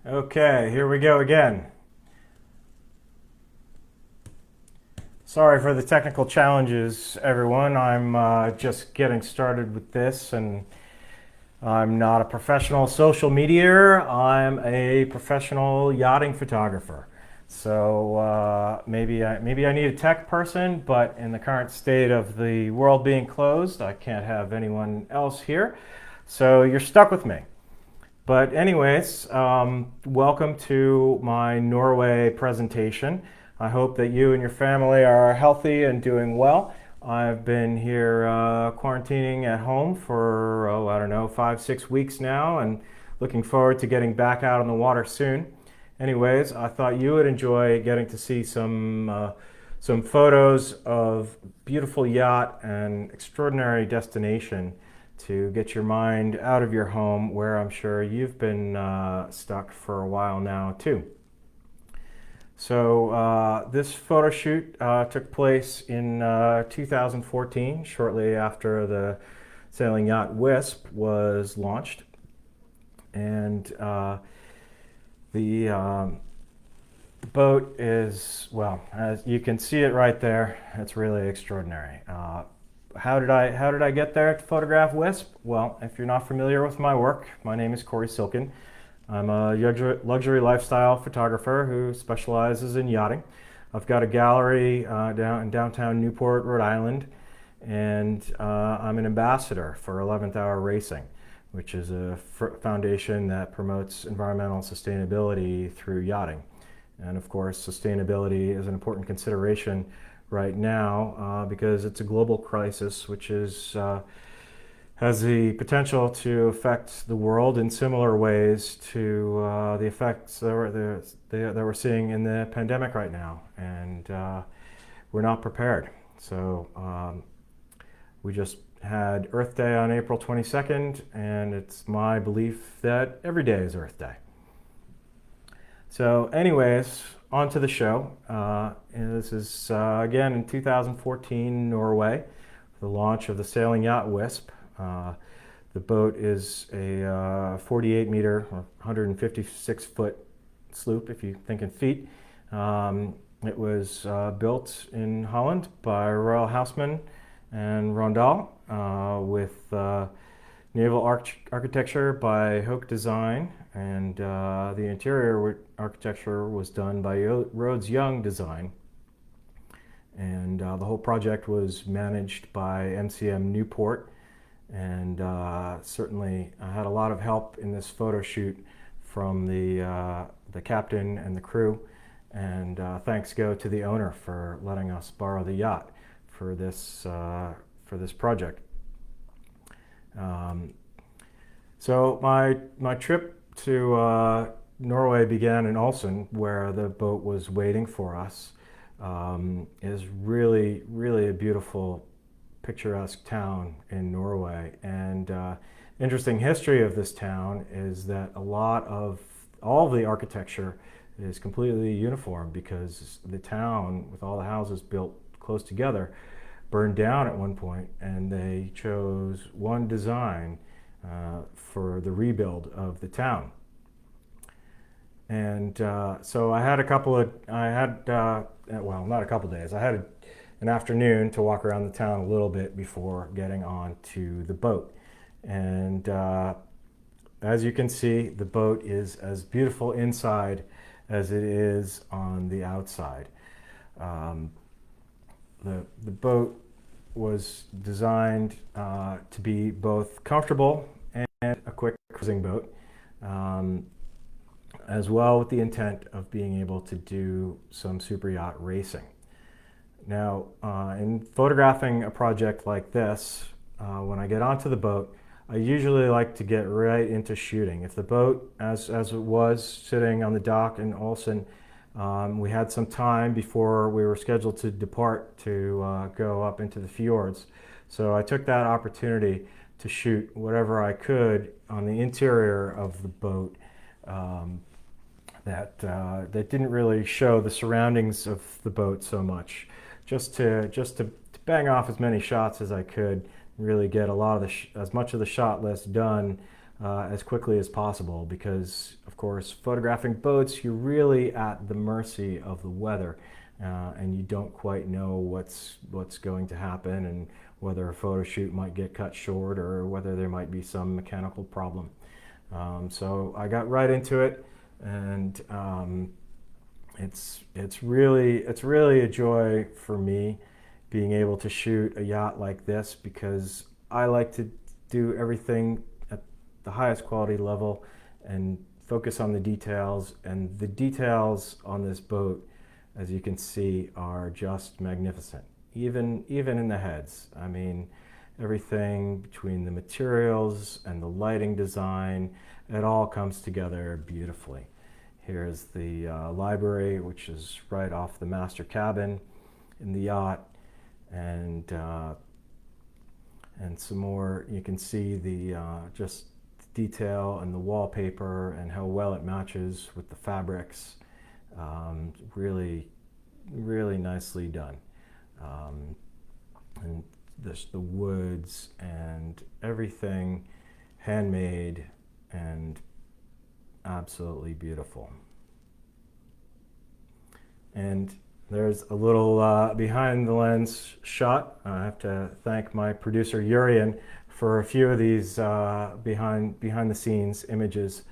Okay, here we go again. Sorry for the technical challenges, everyone. I'm just getting started with this, and I'm not a professional social mediator. I'm a professional yachting photographer. So maybe I need a tech person, but in the current state of the world being closed, I can't have anyone else here. So you're stuck with me. But anyways, welcome to my Norway presentation. I hope that you and your family are healthy and doing well. I've been here quarantining at home for, I don't know, 5, 6 weeks now, and looking forward to getting back out on the water soon. Anyways, I thought you would enjoy getting to see some photos of beautiful yacht and extraordinary destination to get your mind out of your home, where I'm sure you've been stuck for a while now too. So this photo shoot took place in 2014, shortly after the sailing yacht Wisp was launched. And the boat is, well, as you can see it right there, it's really extraordinary. How did I get there to photograph Wisp? Well, if you're not familiar with my work, my name is Cory Silken. I'm a luxury lifestyle photographer who specializes in yachting. I've got a gallery down in downtown Newport, Rhode Island, and I'm an ambassador for 11th Hour Racing, which is a foundation that promotes environmental sustainability through yachting. And of course, sustainability is an important consideration right now because it's a global crisis which has the potential to affect the world in similar ways to the effects that we're seeing in the pandemic right now, and we're not prepared. So we just had Earth Day on April 22nd, and it's my belief that every day is Earth Day. So anyways, on to the show. This is again in 2014, Norway, the launch of the sailing yacht Wisp. The boat is a 48 meter or 156 foot sloop, if you think in feet. It was built in Holland by Royal Huisman and Rhoades, with naval architecture by Hoek Design, and the interior architecture was done by Rhoades Young Design. And the whole project was managed by MCM Newport, and certainly I had a lot of help in this photo shoot from the captain and the crew, and thanks go to the owner for letting us borrow the yacht for this project. So my trip to Norway began in Ulsan, where the boat was waiting for us. Is really a beautiful, picturesque town in Norway. And interesting history of this town is that all of the architecture is completely uniform, because the town, with all the houses built close together, burned down at one point, and they chose one design for the rebuild of the town. And so I had well, not a couple days. I had an afternoon to walk around the town a little bit before getting on to the boat. And as you can see, the boat is as beautiful inside as it is on the outside. The boat was designed to be both comfortable and a quick cruising boat, as well, with the intent of being able to do some super yacht racing. Now, in photographing a project like this, when I get onto the boat, I usually like to get right into shooting. If the boat, as it was sitting on the dock in Ulsan, we had some time before we were scheduled to depart to go up into the fjords. So I took that opportunity to shoot whatever I could on the interior of the boat that didn't really show the surroundings of the boat so much, just to bang off as many shots as I could, really get a lot of as much of the shot list done as quickly as possible, because of course photographing boats, you're really at the mercy of the weather, and you don't quite know what's going to happen, and whether a photo shoot might get cut short or whether there might be some mechanical problem. So I got right into it, and it's really a joy for me being able to shoot a yacht like this, because I like to do everything at the highest quality level and focus on the details. And the details on this boat, as you can see, are just magnificent. Even in the heads. I mean, everything between the materials and the lighting design, it all comes together beautifully. Here's the library, which is right off the master cabin in the yacht, and some more. You can see the just the detail and the wallpaper and how well it matches with the fabrics. Really nicely done. And the woods and everything handmade and absolutely beautiful. And there's a little behind the lens shot. I have to thank my producer Urian for a few of these behind the scenes images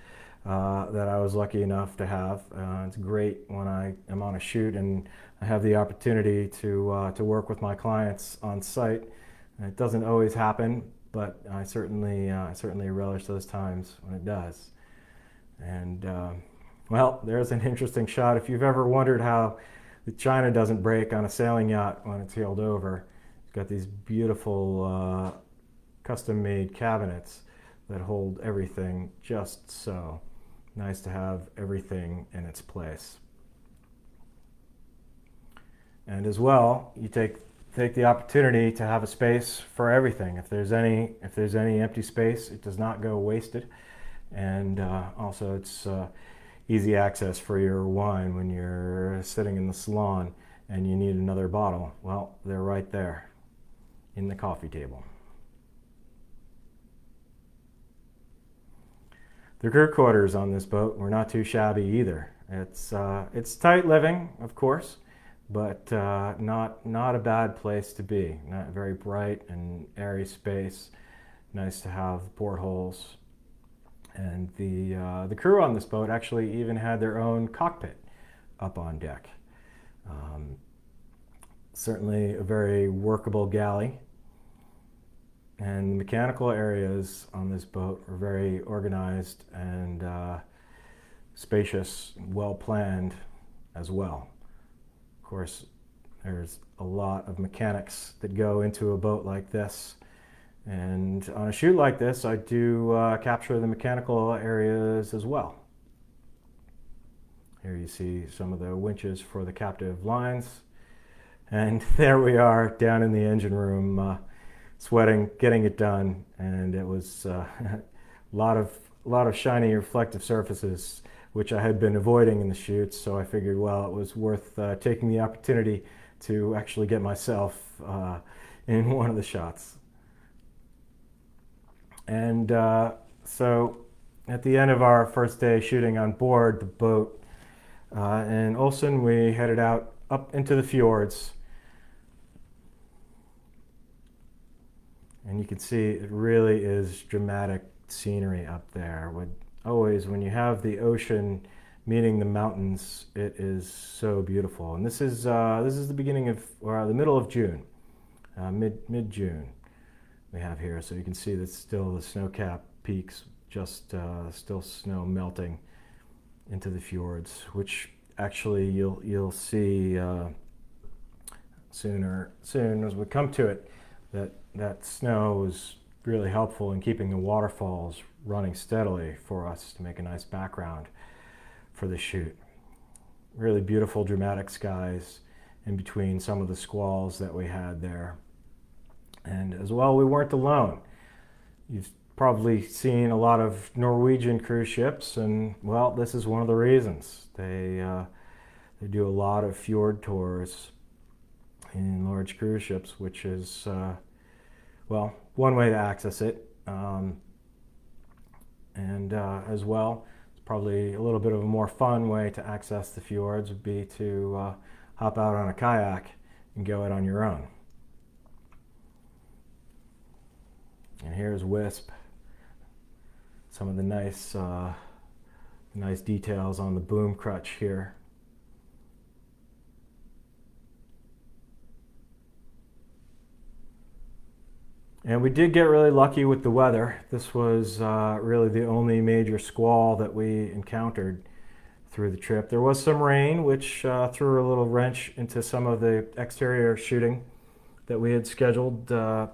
that I was lucky enough to have. It's great when I am on a shoot and I have the opportunity to work with my clients on site. And it doesn't always happen, but I certainly relish those times when it does. And well, there's an interesting shot. If you've ever wondered how the china doesn't break on a sailing yacht when it's heeled over, it's got these beautiful custom-made cabinets that hold everything just so. Nice to have everything in its place. And as well, you take the opportunity to have a space for everything. If there's any empty space, it does not go wasted. And also, it's easy access for your wine when you're sitting in the salon and you need another bottle. Well, they're right there in the coffee table. The crew quarters on this boat were not too shabby either. It's tight living, of course, but not a bad place to be. Not very bright and airy space. Nice to have portholes. And the crew on this boat actually even had their own cockpit up on deck. Certainly a very workable galley. And the mechanical areas on this boat were very organized and spacious, well planned as well. Of course, there's a lot of mechanics that go into a boat like this. And on a shoot like this, I do capture the mechanical areas as well. Here you see some of the winches for the captive lines. And there we are down in the engine room, sweating, getting it done. And it was a lot of shiny reflective surfaces, which I had been avoiding in the shoots. So I figured, well, it was worth taking the opportunity to actually get myself in one of the shots. And so at the end of our first day shooting on board the boat in Ulsan, we headed out up into the fjords. And you can see it really is dramatic scenery up there. When you have the ocean meeting the mountains, it is so beautiful. And this is the beginning of, or the middle of June, mid-June. We have here, so you can see that still the snow-capped peaks, just still snow melting into the fjords, which actually you'll see soon as we come to it, that snow is really helpful in keeping the waterfalls running steadily for us to make a nice background for the shoot. Really beautiful, dramatic skies in between some of the squalls that we had there. And as well, we weren't alone. You've probably seen a lot of Norwegian cruise ships, and well, this is one of the reasons. They do a lot of fjord tours in large cruise ships, which is, well, one way to access it. And as well, it's probably a little bit of a more fun way to access the fjords would be to hop out on a kayak and go it on your own. And here's Wisp. Some of the nice details on the boom crutch here. And we did get really lucky with the weather. This was really the only major squall that we encountered through the trip. There was some rain, which threw a little wrench into some of the exterior shooting that we had scheduled as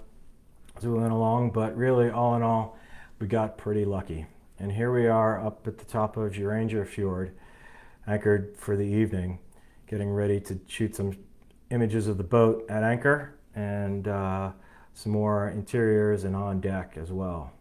we went along, but really, all in all, we got pretty lucky. And here we are up at the top of Ranger Fjord, anchored for the evening, getting ready to shoot some images of the boat at anchor and some more interiors and on deck as well.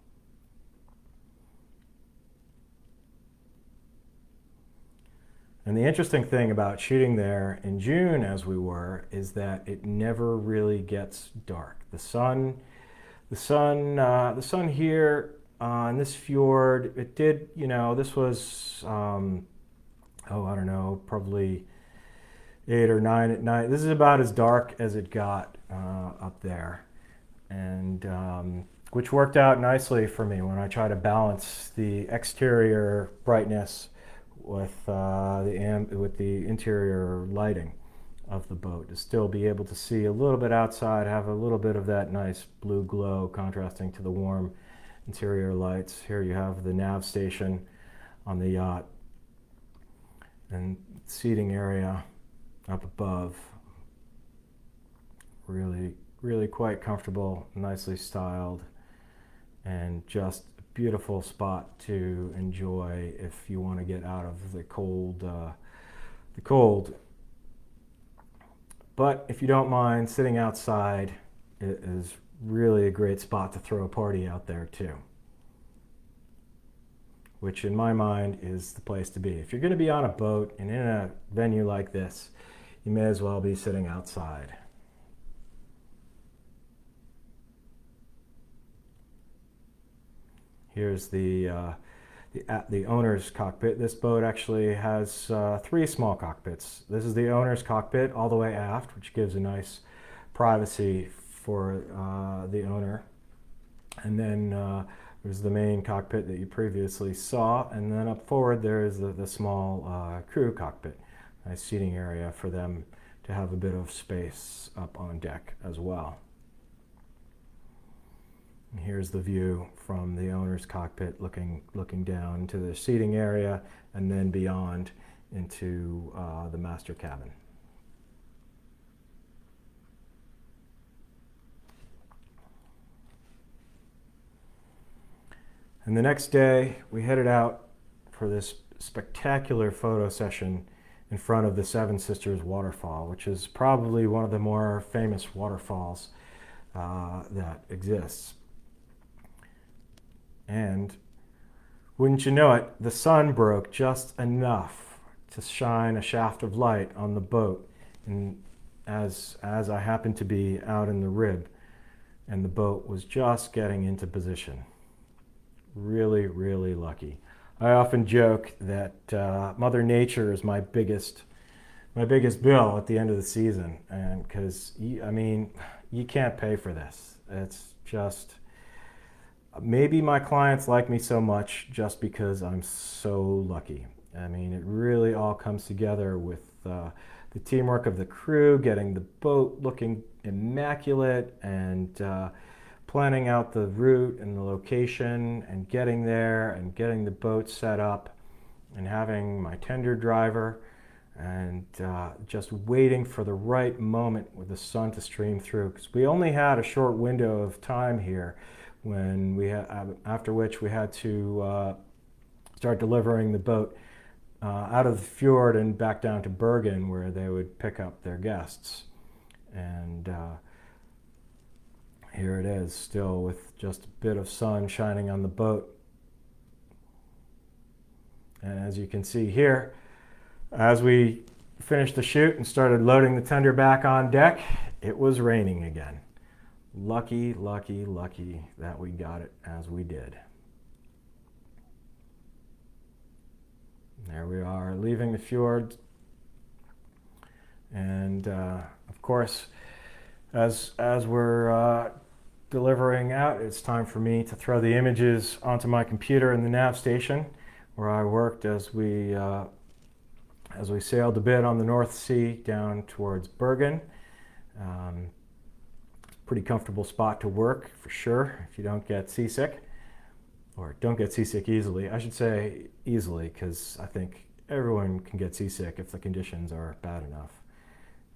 And the interesting thing about shooting there in June, as we were, is that it never really gets dark. The sun here on this fjord, it did, this was, I don't know, probably 8 or 9 at night. This is about as dark as it got up there. And which worked out nicely for me when I try to balance the exterior brightness with the interior lighting of the boat, to still be able to see a little bit outside, have a little bit of that nice blue glow contrasting to the warm interior lights. Here you have the nav station on the yacht and seating area up above. Really quite comfortable, nicely styled, and just a beautiful spot to enjoy if you want to get out of the cold. But if you don't mind sitting outside, it is really a great spot to throw a party out there too, which in my mind is the place to be. If you're going to be on a boat and in a venue like this, you may as well be sitting outside. Here's the owner's cockpit. This boat actually has 3 small cockpits. This is the owner's cockpit all the way aft, which gives a nice privacy for the owner. And then there's the main cockpit that you previously saw. And then up forward there is the small crew cockpit. Nice seating area for them to have a bit of space up on deck as well. And here's the view from the owner's cockpit, looking down into the seating area and then beyond into the master cabin. And the next day we headed out for this spectacular photo session in front of the Seven Sisters Waterfall, which is probably one of the more famous waterfalls that exists. And wouldn't you know it, the sun broke just enough to shine a shaft of light on the boat, and as I happened to be out in the rib, and the boat was just getting into position. Really lucky. I often joke that Mother Nature is my biggest bill at the end of the season, and because you can't pay for this. It's just, maybe my clients like me so much just because I'm so lucky. I mean, it really all comes together with the teamwork of the crew, getting the boat looking immaculate, and planning out the route and the location, and getting there and getting the boat set up, and having my tender driver, and just waiting for the right moment with the sun to stream through, because we only had a short window of time here when after which we had to start delivering the boat out of the fjord and back down to Bergen, where they would pick up their guests. And here it is, still with just a bit of sun shining on the boat. And as you can see here, as we finished the shoot and started loading the tender back on deck, it was raining again. Lucky that we got it as we did. There we are, leaving the fjord. And of course, as we're delivering out, it's time for me to throw the images onto my computer in the nav station, where I worked as we sailed a bit on the North Sea down towards Bergen. Pretty comfortable spot to work for sure if you don't get seasick, or don't get seasick easily. I should say easily, because I think everyone can get seasick if the conditions are bad enough.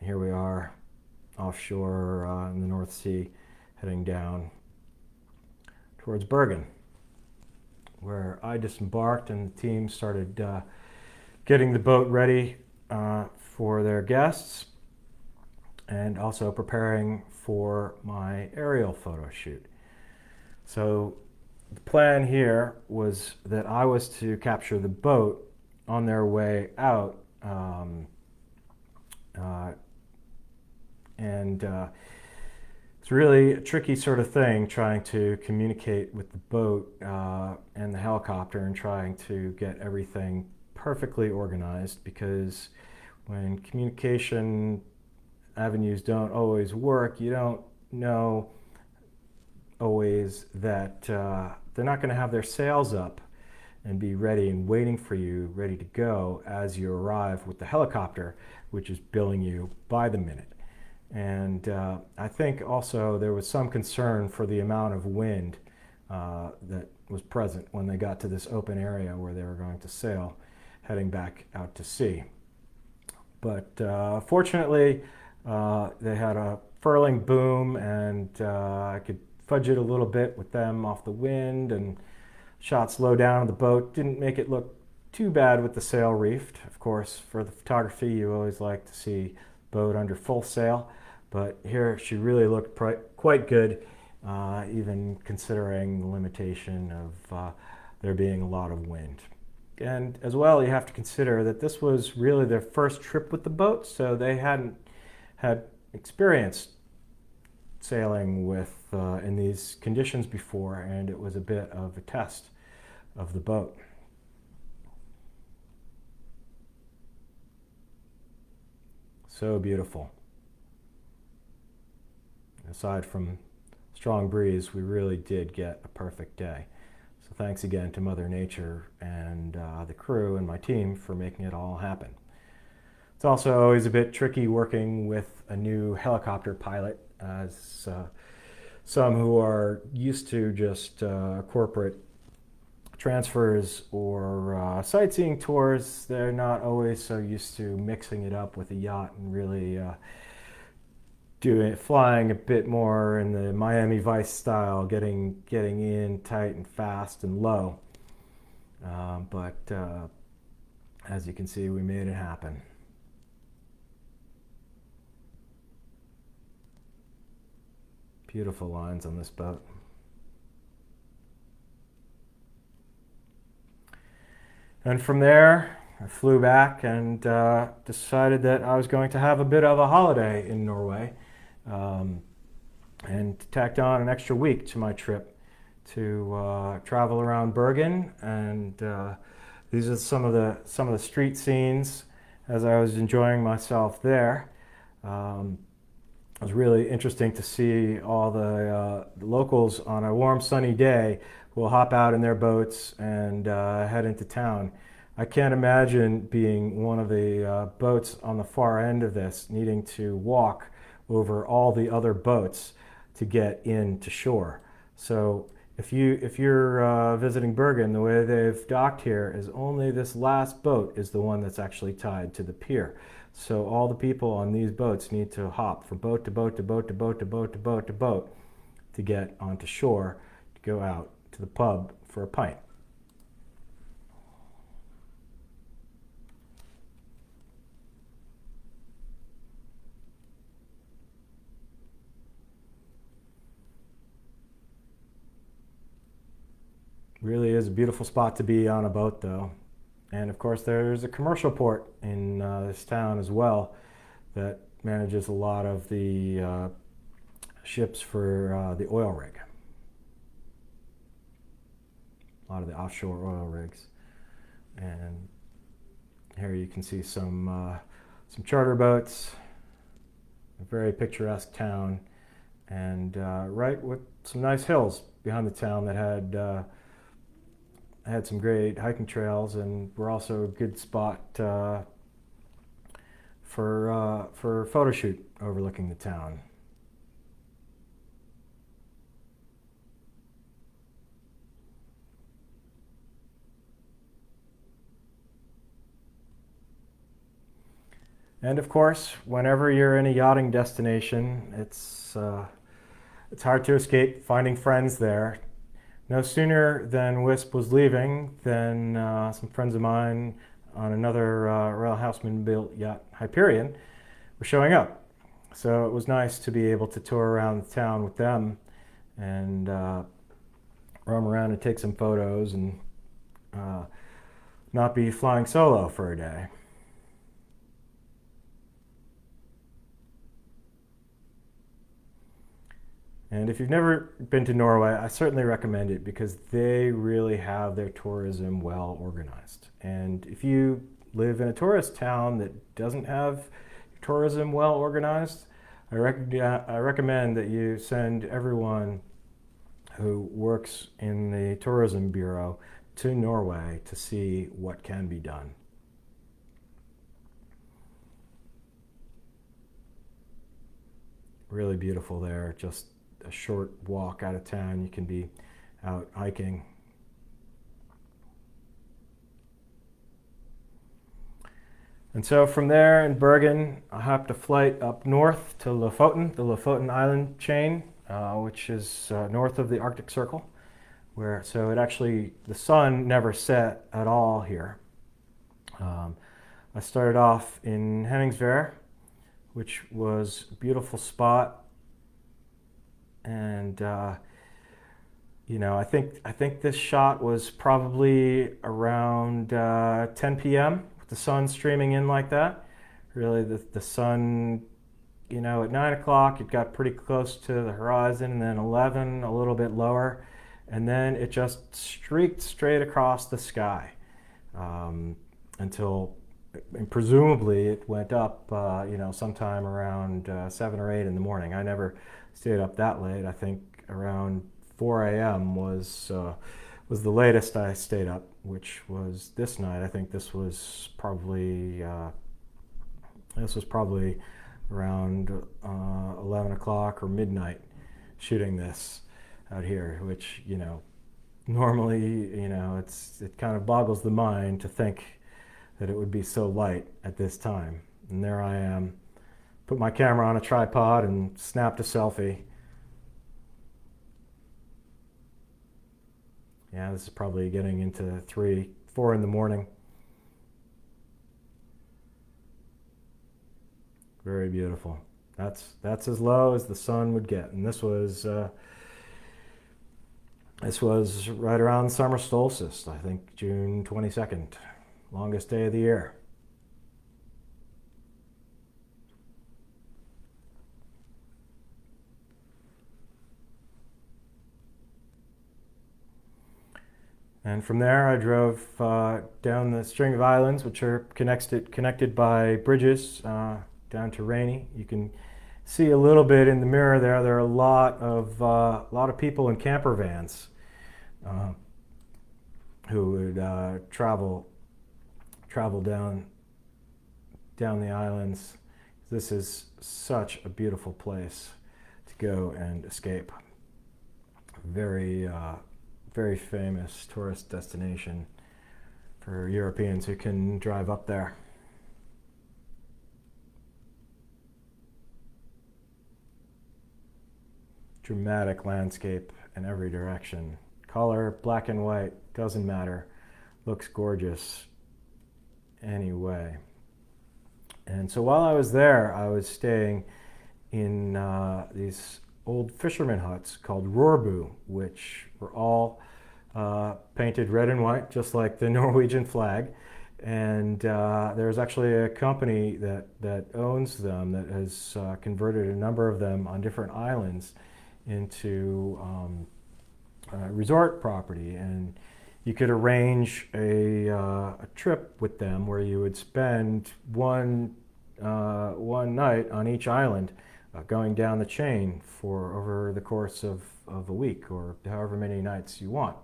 Here we are offshore in the North Sea, heading down towards Bergen, where I disembarked and the team started getting the boat ready for their guests, and also preparing for my aerial photo shoot. So the plan here was that I was to capture the boat on their way out, and it's really a tricky sort of thing trying to communicate with the boat and the helicopter, and trying to get everything perfectly organized, because when communication avenues don't always work, you don't know always that they're not going to have their sails up and be ready and waiting for you, ready to go as you arrive with the helicopter, which is billing you by the minute. And I think also there was some concern for the amount of wind that was present when they got to this open area where they were going to sail, heading back out to sea. But fortunately, they had a furling boom, and I could fudge it a little bit with them off the wind, and shot slow down the boat. Didn't make it look too bad with the sail reefed. Of course, for the photography, you always like to see boat under full sail, but here she really looked quite good, even considering the limitation of there being a lot of wind. And as well, you have to consider that this was really their first trip with the boat, so they hadn't had experience sailing with in these conditions before, and it was a bit of a test of the boat. So beautiful. Aside from strong breeze, we really did get a perfect day. So thanks again to Mother Nature and the crew and my team for making it all happen. It's also always a bit tricky working with a new helicopter pilot, as some who are used to just corporate transfers or sightseeing tours, they're not always so used to mixing it up with a yacht and really flying a bit more in the Miami Vice style, getting in tight and fast and low. But as you can see, we made it happen. Beautiful lines on this boat. And from there, I flew back and decided that I was going to have a bit of a holiday in Norway, and tacked on an extra week to my trip to travel around Bergen. And these are some of the street scenes as I was enjoying myself there. It was really interesting to see all the locals on a warm sunny day who will hop out in their boats and head into town. I can't imagine being one of the boats on the far end of this, needing to walk over all the other boats to get into shore. So if you're visiting Bergen, the way they've docked here is only this last boat is the one that's actually tied to the pier. So all the people on these boats need to hop from boat to boat to boat to boat to boat to boat to boat to get onto shore, to go out to the pub for a pint. Really is a beautiful spot to be on a boat, though. And of course, there's a commercial port in this town as well that manages a lot of the ships for the oil rig. A lot of the offshore oil rigs. And Here you can see some charter boats, a very picturesque town, and right with some nice hills behind the town that had some great hiking trails, and were also a good spot for a photo shoot overlooking the town. And of course, whenever you're in a yachting destination, it's hard to escape finding friends there. No sooner than Wisp was leaving than some friends of mine on another Royal Huisman built yacht, Hyperion, were showing up. So it was nice to be able to tour around the town with them and roam around and take some photos and not be flying solo for a day. And if you've never been to Norway, I certainly recommend it because they really have their tourism well organized. And if you live in a tourist town that doesn't have tourism well organized, I recommend that you send everyone who works in the tourism bureau to Norway to see what can be done. Really beautiful there, just a short walk out of town. You can be out hiking. And so from there in Bergen, I hopped a flight up north to Lofoten, the Lofoten Island chain, which is north of the Arctic Circle, so it actually, the sun never set at all here. I started off in Henningsvær, which was a beautiful spot. And you know, I think this shot was probably around 10 p.m. with the sun streaming in like that. Really, the sun, you know, at 9 o'clock it got pretty close to the horizon, and then 11 a little bit lower, and then it just streaked straight across the sky until, and presumably it went up, you know, sometime around 7 or 8 in the morning. I never stayed up that late. I think around 4 a.m. was the latest I stayed up, which was this night. I think this was probably around 11 o'clock or midnight shooting this out here, which, you know, normally, you know, it kind of boggles the mind to think that it would be so light at this time. And there I am, put my camera on a tripod and snapped a selfie. Yeah, this is probably getting into 3, 4 in the morning. Very beautiful. That's as low as the sun would get, and this was right around summer solstice. I think June 22nd, longest day of the year. And from there, I drove down the string of islands, which are connected by bridges down to Rainy. You can see a little bit in the mirror there. There are a lot of people in camper vans who would travel down the islands. This is such a beautiful place to go and escape. Very famous tourist destination for Europeans who can drive up there. Dramatic landscape in every direction. Color, black and white, doesn't matter. Looks gorgeous anyway. And so while I was there, I was staying in these old fisherman huts called Rorbo, which were all painted red and white, just like the Norwegian flag. And there's actually a company that owns them that has converted a number of them on different islands into resort property. And you could arrange a trip with them where you would spend one night on each island, going down the chain for over the course of a week or however many nights you want.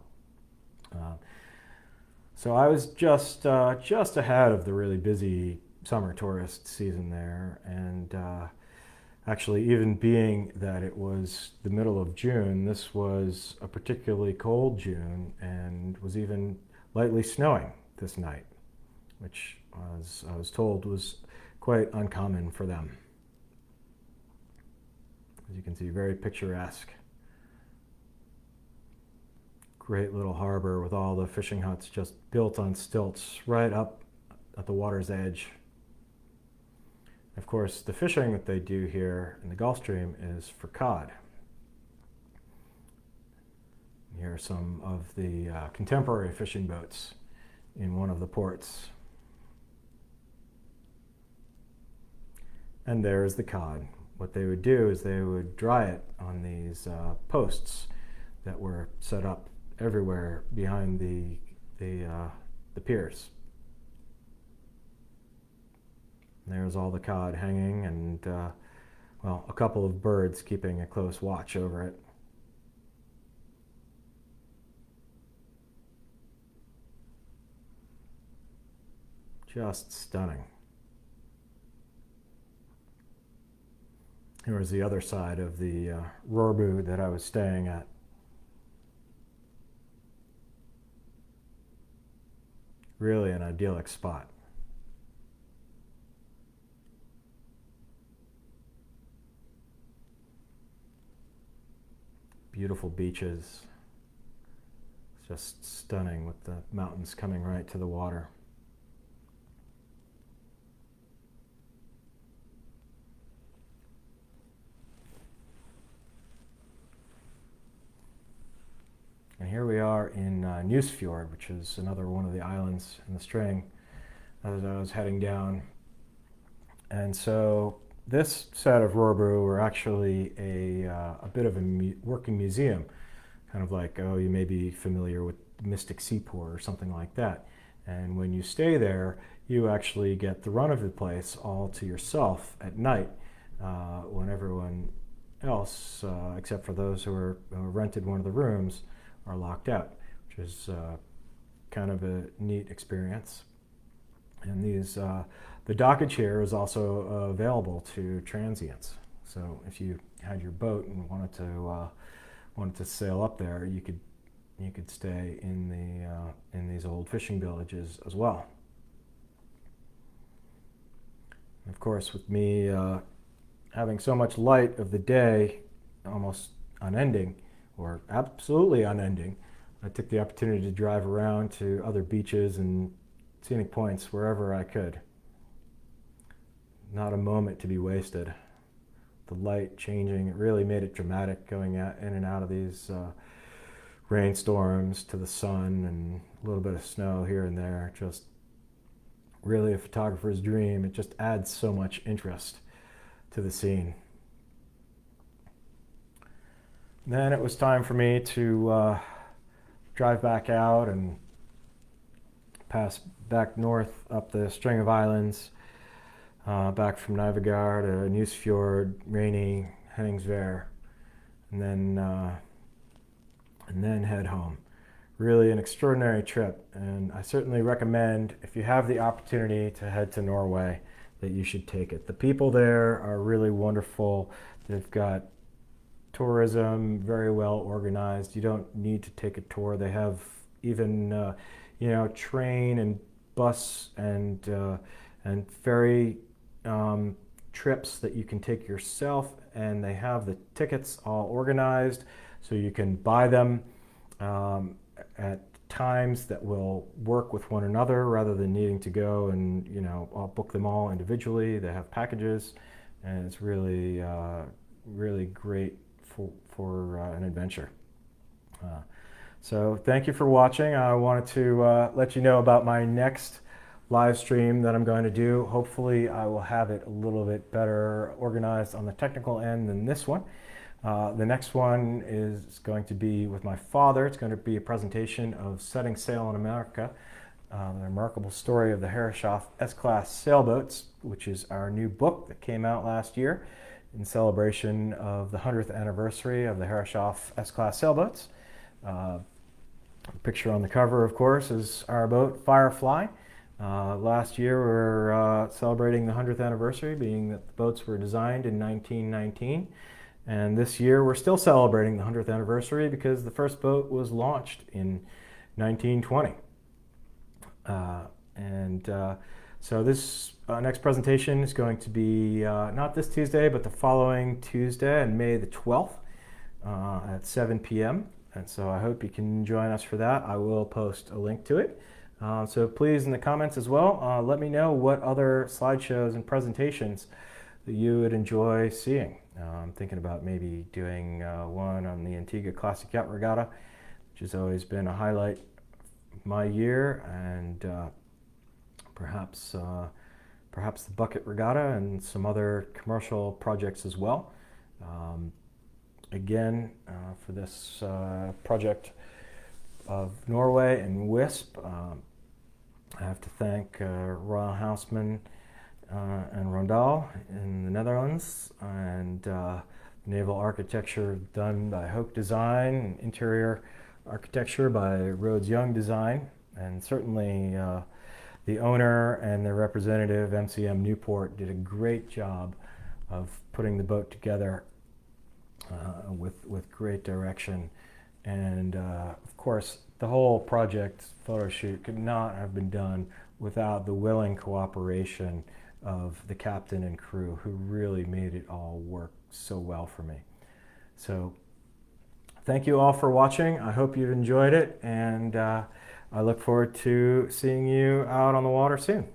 So I was just ahead of the really busy summer tourist season there, and actually, even being that it was the middle of June, this was a particularly cold June and was even lightly snowing this night, which I was told was quite uncommon for them. As you can see, very picturesque. Great little harbor with all the fishing huts just built on stilts right up at the water's edge. Of course, the fishing that they do here in the Gulf Stream is for cod. Here are some of the contemporary fishing boats in one of the ports. And there's the cod. What they would do is they would dry it on these posts that were set up everywhere behind the piers. And there's all the cod hanging, and well, a couple of birds keeping a close watch over it. Just stunning. Here was the other side of the Rorbo that I was staying at. Really an idyllic spot. Beautiful beaches. It's just stunning with the mountains coming right to the water. And here we are in Fjord, which is another one of the islands in the string as I was heading down. And so this set of Rorbo were actually a bit of a working museum, kind of like, oh, you may be familiar with Mystic Seaport or something like that. And when you stay there, you actually get the run of the place all to yourself at night, when everyone else, except for those who rented one of the rooms, are locked out, which is kind of a neat experience. And these, the dockage here is also available to transients. So if you had your boat and wanted to sail up there, you could stay in these old fishing villages as well. And of course, with me having so much light of the day, almost unending, or absolutely unending, I took the opportunity to drive around to other beaches and scenic points wherever I could. Not a moment to be wasted. The light changing, it really made it dramatic, going in and out of these rainstorms to the sun and a little bit of snow here and there. Just really a photographer's dream. It just adds so much interest to the scene. Then it was time for me to drive back out and pass back north up the string of islands, back from Navigard to Newsfjord, Rainy, Henningsvær, and then head home. Really an extraordinary trip, and I certainly recommend, if you have the opportunity to head to Norway, that you should take it. The people there are really wonderful. They've got tourism very well organized. You don't need to take a tour. They have even train and bus and ferry trips that you can take yourself, and they have the tickets all organized so you can buy them at times that will work with one another rather than needing to go and I'll book them all individually. They have packages, and it's really really great for an adventure. So thank you for watching. I wanted to let you know about my next live stream that I'm going to do. Hopefully I will have it a little bit better organized on the technical end than this one. The next one is going to be with my father. It's going to be a presentation of Setting Sail in America, the remarkable story of the Herreshoff S-Class sailboats, which is our new book that came out last year in celebration of the 100th anniversary of the Herreshoff S-Class sailboats. The picture on the cover, of course, is our boat, Firefly. Last year we were celebrating the 100th anniversary, being that the boats were designed in 1919. And this year we're still celebrating the 100th anniversary because the first boat was launched in 1920. So this next presentation is going to be not this Tuesday, but the following Tuesday on May the 12th at 7 p.m. And so I hope you can join us for that. I will post a link to it. So please, in the comments as well, let me know what other slideshows and presentations that you would enjoy seeing. I'm thinking about maybe doing one on the Antigua Classic Yacht Regatta, which has always been a highlight of my year, and perhaps the Bucket Regatta and some other commercial projects as well. Again, for this project of Norway and Wisp, I have to thank Royal Huisman and Rhoades in the Netherlands, and naval architecture done by Hoek Design, and interior architecture by Rhoades Young Design, and certainly the owner and the representative, MCM Newport, did a great job of putting the boat together with great direction. And of course, the whole project photo shoot could not have been done without the willing cooperation of the captain and crew, who really made it all work so well for me. So thank you all for watching. I hope you've enjoyed it, and I look forward to seeing you out on the water soon.